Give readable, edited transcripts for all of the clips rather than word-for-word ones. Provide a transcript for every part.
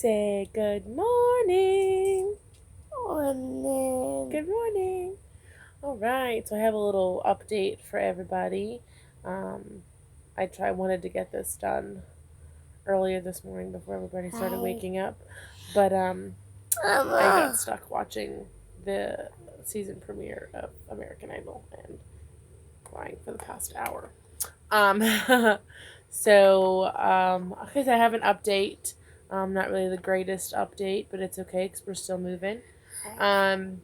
Say good morning. Morning. Good morning. All right, so I have a little update for everybody. Um, wanted to get this done earlier this morning before everybody started Hi. waking up, but I got Mama. stuck watching the season premiere of American Idol and crying for the past hour. Um, okay, so I have an update. Not really the greatest update, but it's okay because we're still moving. Um,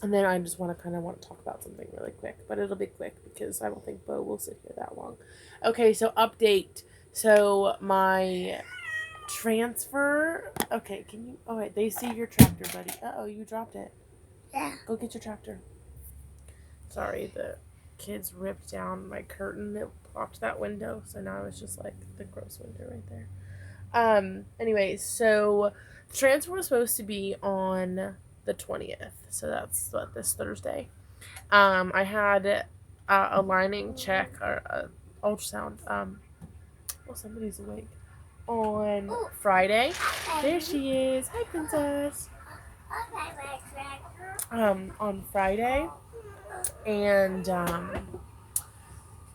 and then I just want to talk about something really quick, but it'll be quick because I don't think Bo will sit here that long. Okay, so update. So my transfer. Okay, can you? Oh wait, they see your tractor, buddy. You dropped it. Yeah. Go get your tractor. Sorry, the kids ripped down my curtain that blocked that window, so now it's just like the gross window right there. Anyway, so the transfer was supposed to be on the 20th, so that's this Thursday. I had a lining check or ultrasound. Well, somebody's awake on Friday. There she is. Hi, princess. On Friday, and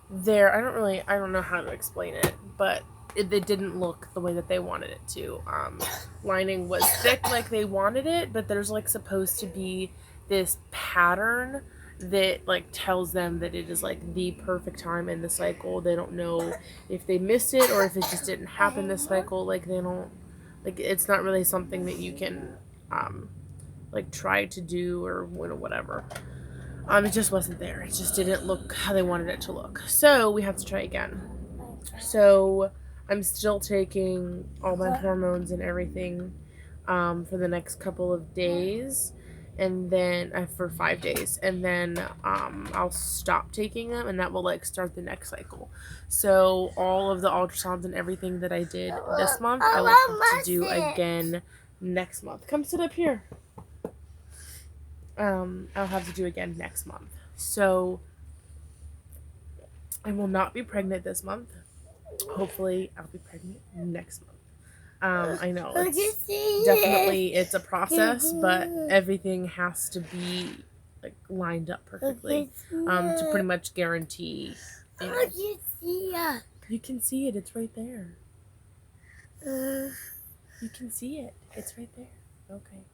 there I don't know how to explain it, but it didn't look the way that they wanted it to. Lining was thick like they wanted it, but there's like supposed to be this pattern that like tells them that it is like the perfect time in the cycle. They don't know if they missed it or if it just didn't happen this cycle. Like they don't like it's not really something that you can like try to do or whatever. It just wasn't there. It just didn't look how they wanted it to look. So we have to try again. So I'm still taking all my hormones and everything for the next couple of days. And then for 5 days, and then I'll stop taking them, and that will like start the next cycle. So all of the ultrasounds and everything that I did this month, I will have to do again next month. Come sit up here. I'll have to do again next month. So I will not be pregnant this month. Hopefully, I'll be pregnant next month. I know it's a process, but everything has to be like lined up perfectly to pretty much guarantee. You can see it. It's right there. You can see it. It's right there. Okay.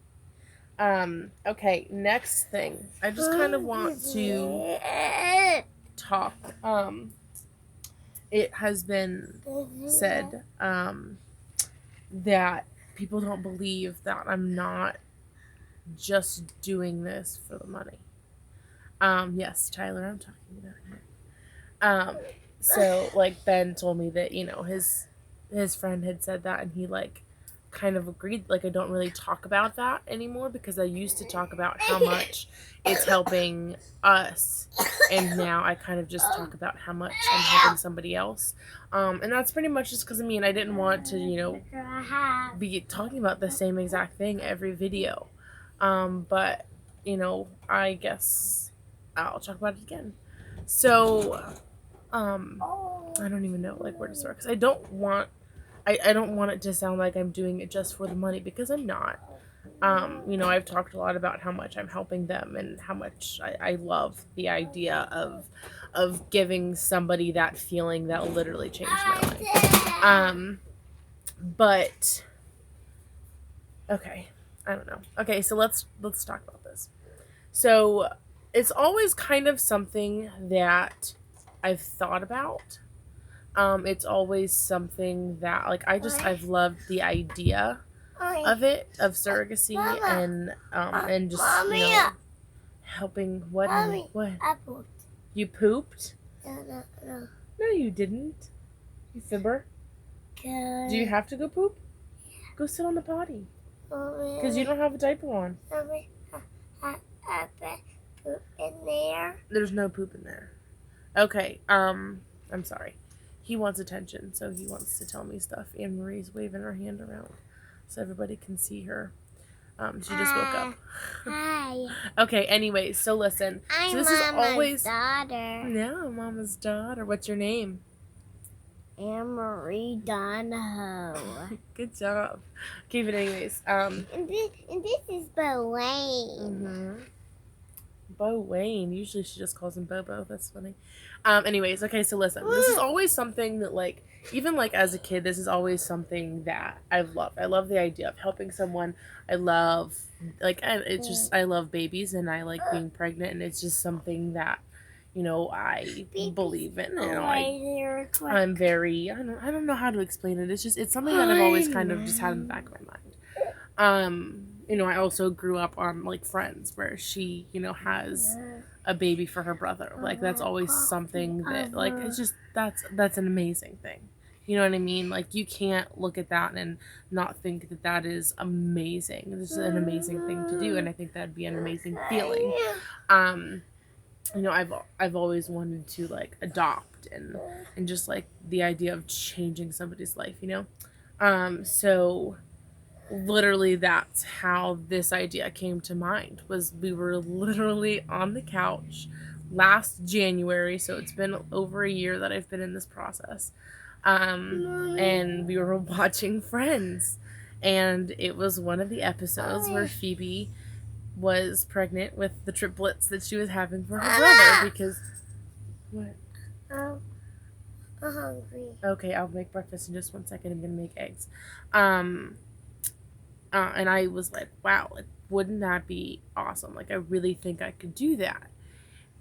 Okay, next thing. I just kind of want to talk. It has been said that people don't believe that I'm not just doing this for the money. Yes, Tyler, I'm talking about you. So like Ben told me that, his friend had said that and he like kind of agreed. Like I don't really talk about that anymore because I used to talk about how much it's helping us, and now I kind of just talk about how much I'm helping somebody else. And that's pretty much just because I didn't want to be talking about the same exact thing every video. But I guess I'll talk about it again. So I don't even know like where to start because I don't want it to sound like I'm doing it just for the money because I'm not. I've talked a lot about how much I'm helping them and how much I love the idea of giving somebody that feeling that will literally change my life. But okay, I don't know. Okay, so let's talk about this. So it's always kind of something that I've thought about. It's always something that like I've loved the idea of it, of surrogacy, and just helping. What? Mommy, What? I pooped. You pooped? No. No, you didn't. You fibber. Do you have to go poop? Go sit on the potty. Because you don't have a diaper on. Mommy, I poop in there. There's no poop in there. Okay. I'm sorry. He wants attention, so he wants to tell me stuff. Anne Marie's waving her hand around so everybody can see her. She just woke up. Hi. Okay, anyways, so listen. I'm so this Mama's is always daughter. Yeah, Mama's daughter. What's your name? Anne-Marie Donahoe. Good job. Okay, but anyways, And this is Bowane. mm-hmm. Bo Wayne. Usually she just calls him Bobo. That's funny. Anyways, okay, so listen. This is always something that, like, even, like, as a kid, this is always something that I love. I love the idea of helping someone. I love, like, it's just, I love babies and I like being pregnant, and it's just something that, you know, I believe in. You know, I'm very, I don't know how to explain it. It's something that I've always kind of just had in the back of my mind. You know, I also grew up on, like, Friends, where she, you know, has a baby for her brother. Like, that's always something that, like, it's just, that's an amazing thing. You know what I mean? Like, you can't look at that and not think that that is amazing. This is an amazing thing to do, and I think that'd be an amazing feeling. You know, I've always wanted to, like, adopt and just, like, the idea of changing somebody's life, you know? So literally that's how this idea came to mind. Was we were literally on the couch last January, so it's been over a year that I've been in this process, and we were watching Friends, and it was one of the episodes where Phoebe was pregnant with the triplets that she was having for her brother. Because what? I'm hungry. Okay, I'll make breakfast in just 1 second. I'm gonna make eggs. And I was like, wow, like, wouldn't that be awesome? Like, I really think I could do that.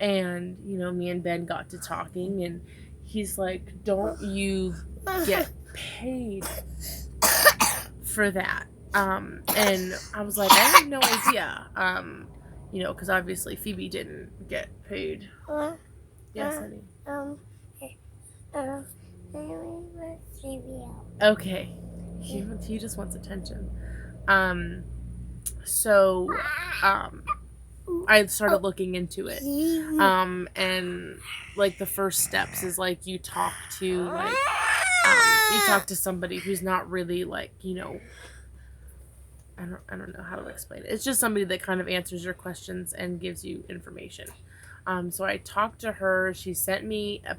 And, you know, me and Ben got to talking, and he's like, don't you get paid for that? And I was like, I had no idea. You know, because obviously Phoebe didn't get paid. Yes, honey. Okay. He just wants attention. So, I started looking into it. And, like, the first steps is, like, you talk to somebody who's not really, like, you know, I don't know how to explain it. It's just somebody that kind of answers your questions and gives you information. So I talked to her. She sent me a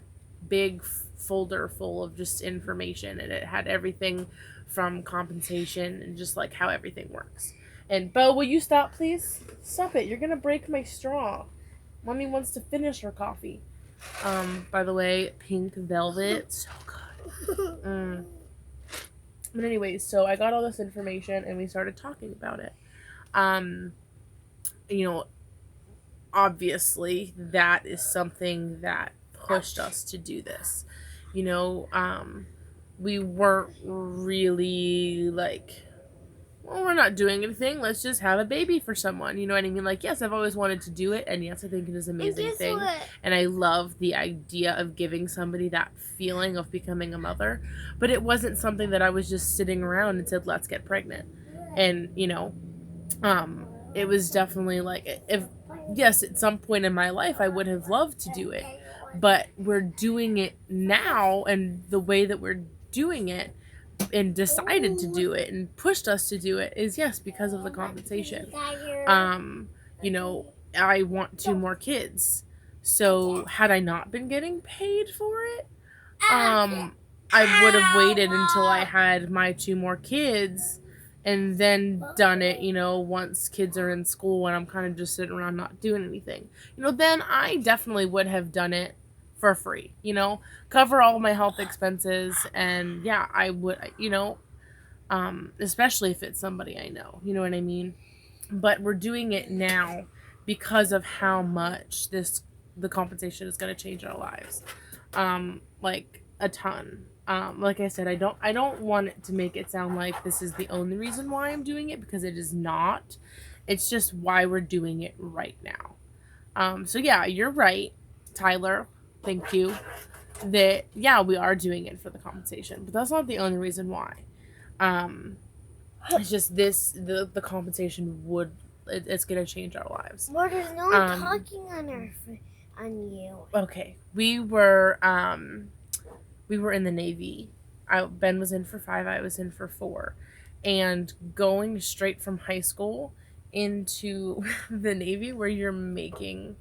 big folder full of just information, and it had everything from compensation and just, like, how everything works. And Bo, will you stop, please? Stop it. You're gonna break my straw. Mommy wants to finish her coffee. By the way, pink velvet, so good. But anyways, so I got all this information and we started talking about it. You know, obviously that is something that pushed us to do this. You know, we weren't really like, well, we're not doing anything. Let's just have a baby for someone. You know what I mean? Like, yes, I've always wanted to do it, and yes, I think it is an amazing thing. What? And I love the idea of giving somebody that feeling of becoming a mother. But it wasn't something that I was just sitting around and said, let's get pregnant. And, you know, it was definitely like, if, yes, at some point in my life, I would have loved to do it. But we're doing it now, and the way that we're doing it and decided to do it and pushed us to do it is, yes, because of the compensation. You know, I want 2 more kids. So had I not been getting paid for it, I would have waited until I had my 2 more kids and then done it, you know, once kids are in school and I'm kind of just sitting around not doing anything. You know, then I definitely would have done it for free, you know, cover all of my health expenses, and yeah, I would, you know, especially if it's somebody I know, you know what I mean? But we're doing it now because of how much the compensation is going to change our lives. Like a ton. Like I said, I don't want it to make it sound like this is the only reason why I'm doing it, because it is not. It's just why we're doing it right now. So yeah, you're right, Tyler. Thank you. That, yeah, we are doing it for the compensation, but that's not the only reason why. It's just the compensation it's gonna change our lives. Well, there's no one talking on you. Okay, we were in the Navy. Ben was in for 5, I was in for 4, and going straight from high school into the Navy, where you're making,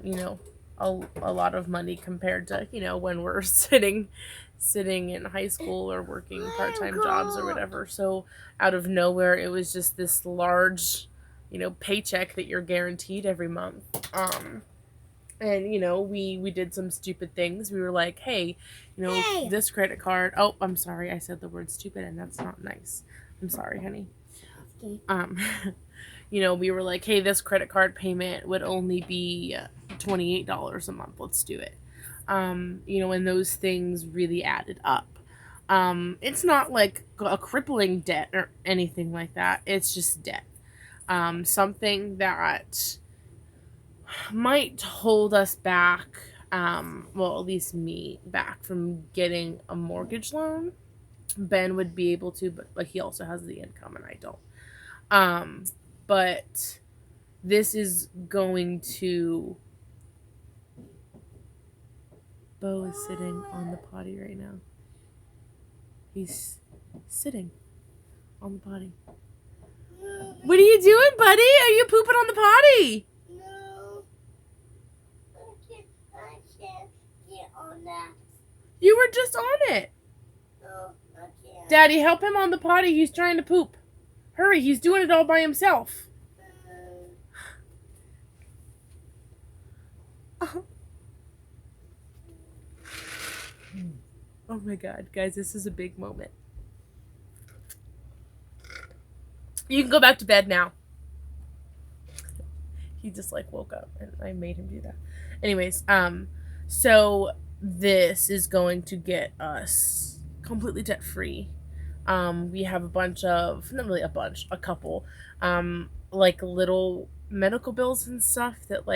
you know, a lot of money compared to, you know, when we're sitting sitting in high school or working part-time jobs or whatever. So out of nowhere, it was just this large, paycheck that you're guaranteed every month. And we did some stupid things. We were like, hey, Hey. this credit card. Oh, I'm sorry, I said the word stupid, and that's not nice. I'm sorry, honey. Okay. We were like, hey, this credit card payment would only be $28 a month. Let's do it. And those things really added up. It's not like a crippling debt or anything like that. It's just debt. Something that might hold us back, well, at least me, back from getting a mortgage loan. Ben would be able to, but like he also has the income and I don't. But this is going to... Bo is sitting on the potty right now. He's sitting on the potty. What are you doing, buddy? Are you pooping on the potty? No. I can't get on that. You were just on it. No, I can't. Daddy, help him on the potty. He's trying to poop. Hurry, he's doing it all by himself. Oh my god, guys, this is a big moment. You can go back to bed now. He just woke up and I made him do that. Anyways, so this is going to get us completely debt free. We have a couple, little medical bills and stuff that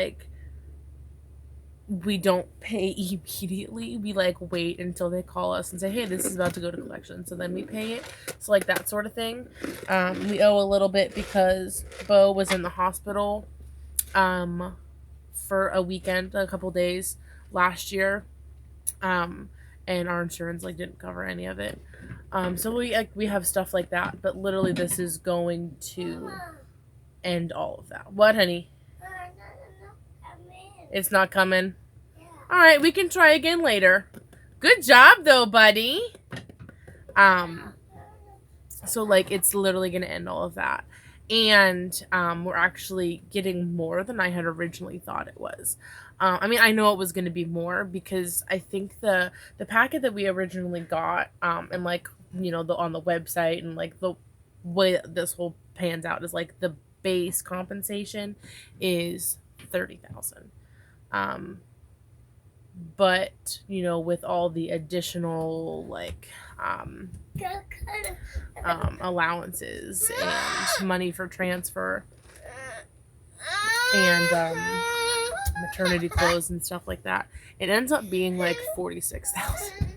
we don't pay immediately. We wait until they call us and say, hey, this is about to go to collection, so then we pay it. So that sort of thing. We owe a little bit because Bo was in the hospital for a couple days last year, and our insurance didn't cover any of it. So we have stuff like that, but literally this is going to end all of that. What, honey? It's not coming? Yeah. Alright, we can try again later. Good job, though, buddy. So, it's literally going to end all of that. And we're actually getting more than I had originally thought it was. I know it was going to be more because I think the packet that we originally got, and on the website and the way that this whole pans out is the base compensation is $30,000. But with all the additional allowances and money for transfer and maternity clothes and stuff like that, it ends up being $46,000.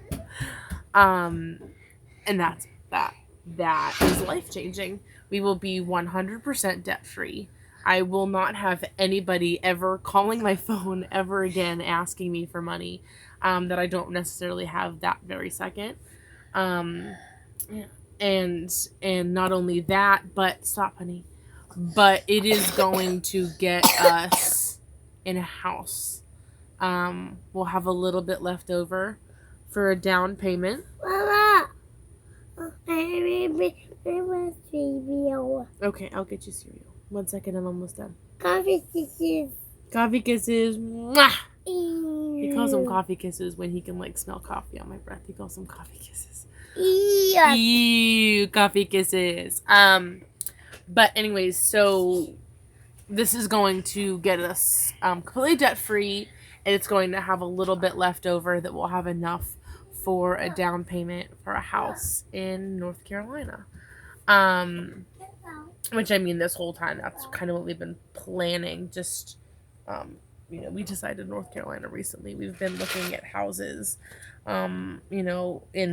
And that's that. That is life changing. We will be 100% debt free. I will not have anybody ever calling my phone ever again asking me for money that I don't necessarily have that very second. And not only that, but stop, honey. But it is going to get us in a house. We'll have a little bit left over for a down payment. Mama. Okay, I'll get you cereal. 1 second, I'm almost done. Coffee kisses. Coffee kisses. Mwah! He calls them coffee kisses when he can smell coffee on my breath. He calls them coffee kisses. Ew, coffee kisses. But anyways, so this is going to get us completely debt free, and it's going to have a little bit left over that we'll have enough for a down payment for a house in North Carolina. Which this whole time that's kind of what we've been planning. Just we decided North Carolina recently. We've been looking at houses in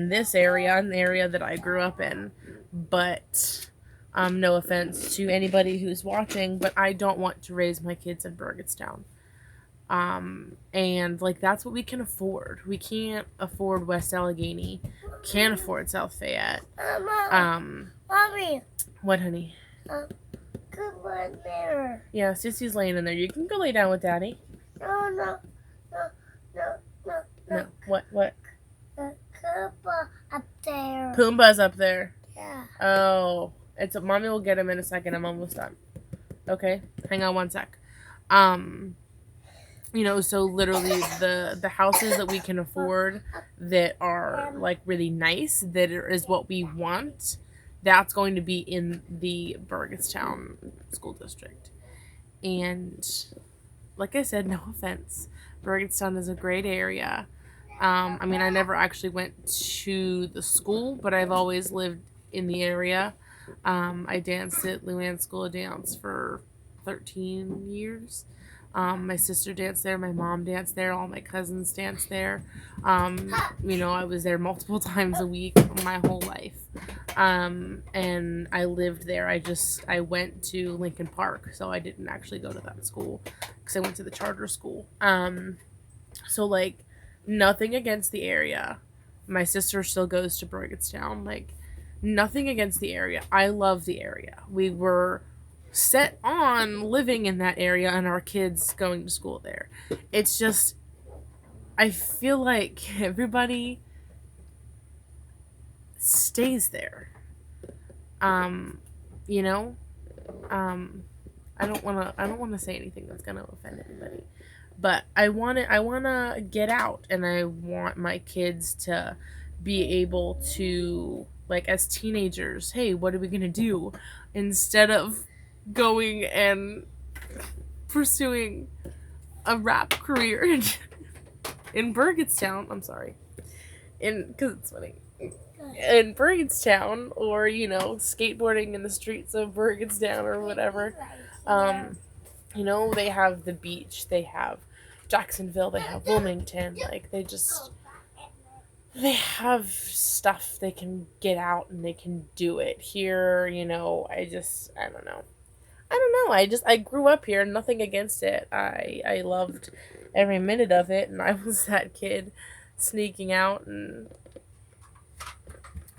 this area, in the area that I grew up in. But no offense to anybody who's watching, but I don't want to raise my kids in Burgettstown. And that's what we can afford. We can't afford West Allegheny. Can't afford South Fayette. Mommy. What, honey? Come on there. Yeah, Sissy's laying in there. You can go lay down with Daddy. No. No. What? Come Purple up there. Pumbaa's up there. Yeah. Oh, mommy will get him in a second. I'm almost done. Okay, hang on one sec. So literally the houses that we can afford that are like really nice, that is what we want. That's going to be in the Burgettstown school district. And like I said, no offense, Burgettstown is a great area. I never actually went to the school, but I've always lived in the area. I danced at Luann School of Dance for 13 years. My sister danced there, my mom danced there, all my cousins danced there. I was there multiple times a week my whole life. And I lived there. I went to Lincoln Park, so I didn't actually go to that school because I went to the charter school. So like, nothing against the area. My sister still goes to Burgettstown. Like, nothing against the area. I love the area. We were set on living in that area and our kids going to school there. It's just, I feel like everybody stays there. I don't want to say anything that's going to offend anybody. But I want to get out, and I want my kids to be able to, like, as teenagers, hey, what are we going to do? Instead of going and pursuing a rap career in Burgettstown. I'm sorry. Because it's funny. In Burgettstown, or, skateboarding in the streets of Burgettstown or whatever. They have the beach, they have Jacksonville, they have Wilmington. Like, they have stuff they can get out and they can do it. Here, I don't know. I grew up here, nothing against it. I loved every minute of it, and I was that kid sneaking out and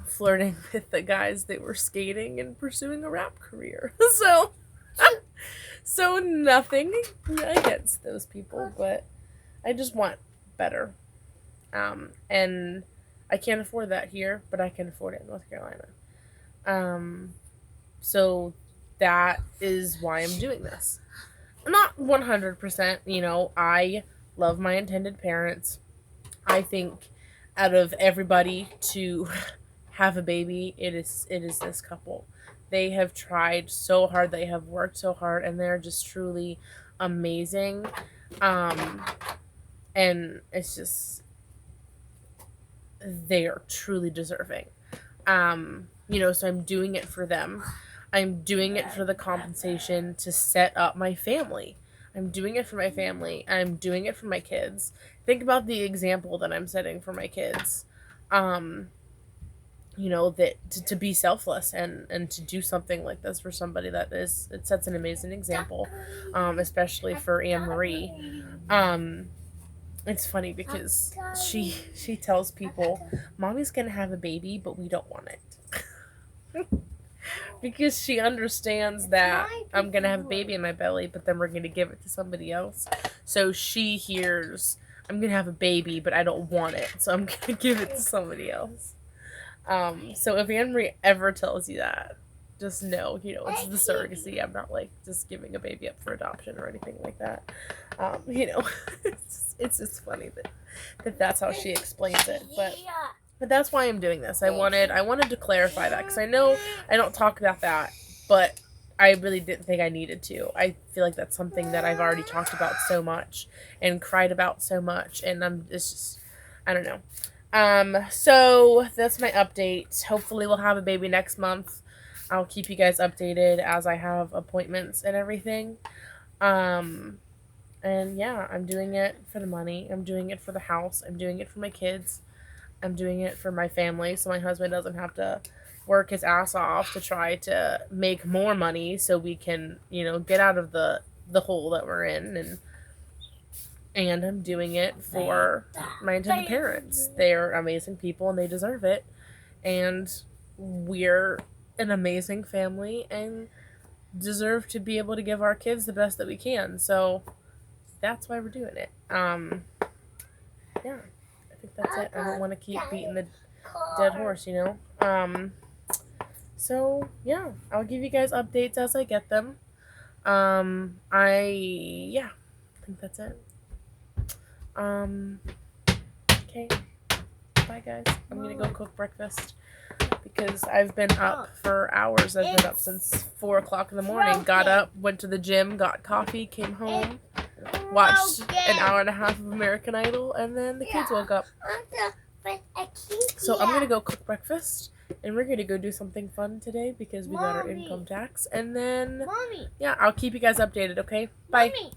flirting with the guys that were skating and pursuing a rap career. So nothing against those people, but I just want better. And I can't afford that here, but I can afford it in North Carolina. So that is why I'm doing this. Not 100%, I love my intended parents. I think out of everybody to have a baby, it is this couple. They have tried so hard, they have worked so hard, and they're just truly amazing. And it's just, they are truly deserving. So I'm doing it for them. I'm doing it for the compensation to set up my family. I'm doing it for my family. I'm doing it for my kids. Think about the example that I'm setting for my kids. That to be selfless and to do something like this for somebody it sets an amazing example, especially for Anne Marie. It's funny because she tells people, Mommy's gonna have a baby, but we don't want it. Because she understands that I'm gonna have a baby in my belly, but then we're gonna give it to somebody else. So she hears, I'm gonna have a baby, but I don't want it, so I'm gonna give it to somebody else. So if Anne Marie ever tells you that, just know, it's the surrogacy. I'm not like just giving a baby up for adoption or anything like that. It's just funny that that's how she explains it. But that's why I'm doing this. I wanted to clarify that, because I know I don't talk about that, but I really didn't think I needed to. I feel like that's something that I've already talked about so much and cried about so much, and it's just, I don't know. So that's my update. Hopefully we'll have a baby next month. I'll keep you guys updated as I have appointments and everything. And yeah, I'm doing it for the money. I'm doing it for the house. I'm doing it for my kids. I'm doing it for my family, so my husband doesn't have to work his ass off to try to make more money so we can, get out of the hole that we're in. And I'm doing it for my intended parents. They're amazing people and they deserve it. And we're an amazing family and deserve to be able to give our kids the best that we can. So that's why we're doing it. Yeah, I think that's it. I don't want to keep beating the dead horse, you know. So yeah, I'll give you guys updates as I get them. I think that's it. Okay. Bye guys. I'm gonna go cook breakfast because I've been up for hours. I've been up since 4 o'clock in the morning. Got up, went to the gym, got coffee, came home, watched an hour and a half of American Idol, and then the kids woke up. So I'm gonna go cook breakfast, and we're gonna go do something fun today because we got our income tax, and then Mommy. yeah, I'll keep you guys updated. Okay, bye. Mommy.